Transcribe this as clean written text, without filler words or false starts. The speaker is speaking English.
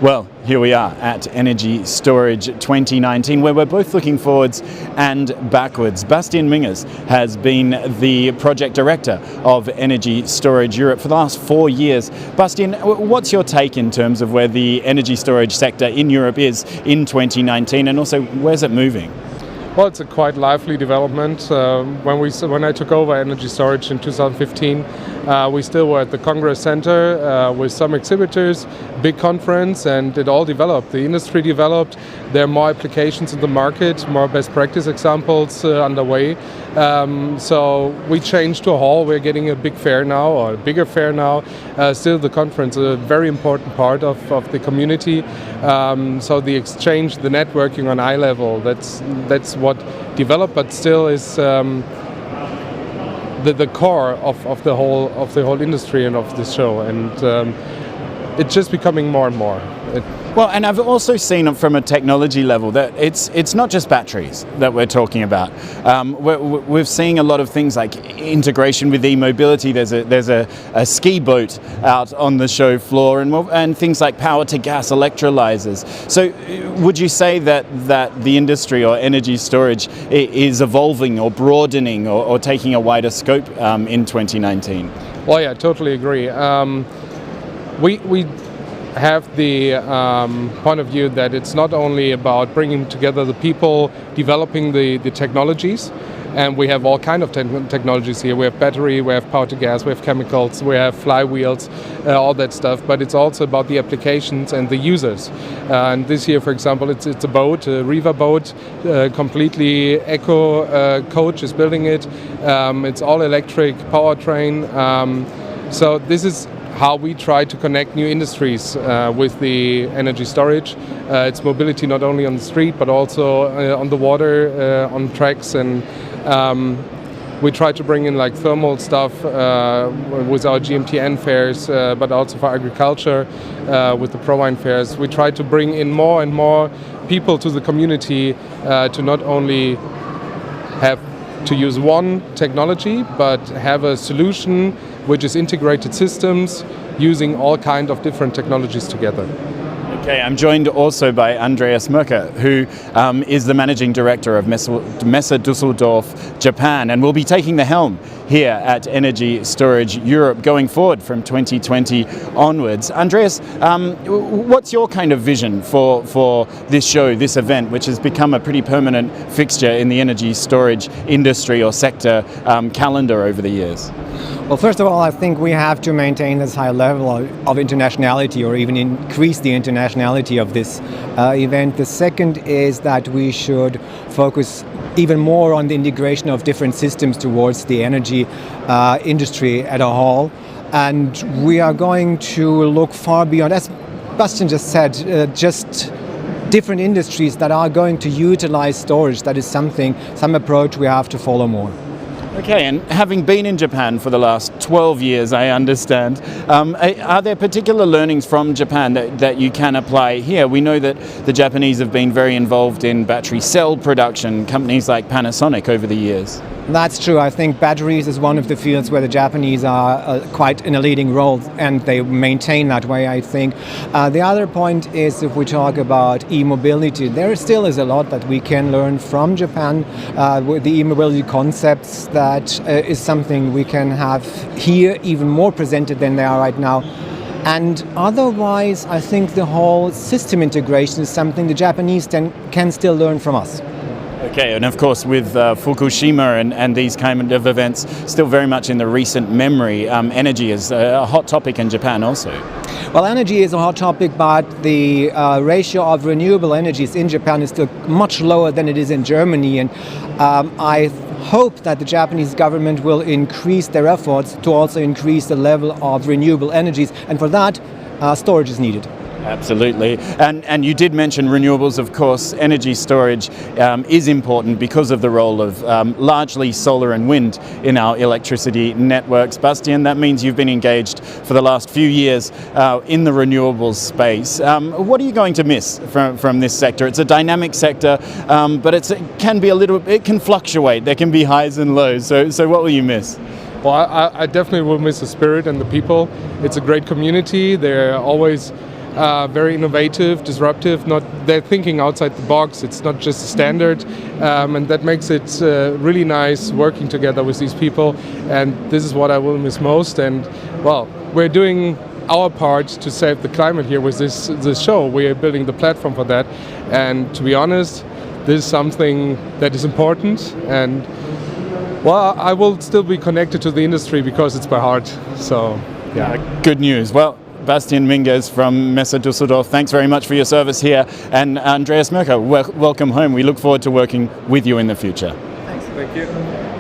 Well, here we are at Energy Storage 2019, where we're both looking forwards and backwards. Bastian Mingers has been the project director of Energy Storage Europe for the last 4 years. Bastian, what's your take in terms of where the energy storage sector in Europe is in 2019, and also where's it moving? Well, it's a quite lively development. When I took over energy storage in 2015, we still were at the Congress Center with some exhibitors, big conference, and it all developed. The industry developed. There are more applications in the market, more best practice examples underway. So we changed to a hall. We're getting a big fair now, or a bigger fair now. Still, the conference is a very important part of the community. So the exchange, the networking on eye level, that's what developed, but still is the core of the whole industry and of this show, and it's just becoming more and more. Well, and I've also seen from a technology level that it's not just batteries that we're talking about. We're seeing a lot of things like integration with e-mobility. There's a ski boat out on the show floor, and things like power to gas electrolyzers. So, would you say that the industry or energy storage is evolving or broadening or taking a wider scope in 2019? Well, yeah, totally agree. We have the point of view that it's not only about bringing together the people, developing the technologies, and we have all kind of technologies here. We have battery, we have power to gas, we have chemicals, we have flywheels, all that stuff, but it's also about the applications and the users. And this year, for example, it's a boat, a river boat, completely eco coach is building it. It's all electric powertrain. So this is how we try to connect new industries with the energy storage. It's mobility not only on the street, but also on the water, on tracks, and we try to bring in like thermal stuff with our GMTN fairs, but also for agriculture with the ProWine fairs. We try to bring in more and more people to the community to not only have to use one technology, but have a solution which is integrated systems using all kinds of different technologies together. Okay, I'm joined also by Andreas Moerke, who is the managing director of Messe Düsseldorf, Japan, and will be taking the helm here at Energy Storage Europe going forward from 2020 onwards. Andreas, what's your kind of vision for this show, this event, which has become a pretty permanent fixture in the energy storage industry or sector calendar over the years? Well, first of all, I think we have to maintain this high level of internationality, or even increase the internationality of this event. The second is that we should focus even more on the integration of different systems towards the energy industry at a whole. And we are going to look far beyond, as Bastian just said, just different industries that are going to utilize storage. That is some approach we have to follow more. Okay, and having been in Japan for the last 12 years, I understand, are there particular learnings from Japan that you can apply here? We know that the Japanese have been very involved in battery cell production, companies like Panasonic over the years. That's true. I think batteries is one of the fields where the Japanese are quite in a leading role, and they maintain that way, I think. The other point is, if we talk about e-mobility, there still is a lot that we can learn from Japan with the e-mobility concepts. That is something we can have here even more presented than they are right now. And otherwise, I think the whole system integration is something the Japanese can still learn from us. Okay, and of course with Fukushima and these kind of events still very much in the recent memory, energy is a hot topic in Japan also. Well, energy is a hot topic, but the ratio of renewable energies in Japan is still much lower than it is in Germany, and I hope that the Japanese government will increase their efforts to also increase the level of renewable energies, and for that storage is needed. Absolutely. And you did mention renewables, of course. Energy storage is important because of the role of largely solar and wind in our electricity networks. Bastian, that means you've been engaged for the last few years in the renewables space. What are you going to miss from this sector? It's a dynamic sector, but it can fluctuate. There can be highs and lows. So what will you miss? Well, I definitely will miss the spirit and the people. It's a great community. They're always very innovative, disruptive. They're thinking outside the box. It's not just a standard, and that makes it really nice working together with these people. And this is what I will miss most. And well, we're doing our part to save the climate here with this show. We are building the platform for that. And to be honest, this is something that is important. And well, I will still be connected to the industry because it's by heart. So yeah, good news. Well, Bastian Mingers from Messe Düsseldorf, thanks very much for your service here. And Andreas Moerke, welcome home. We look forward to working with you in the future. Thank you.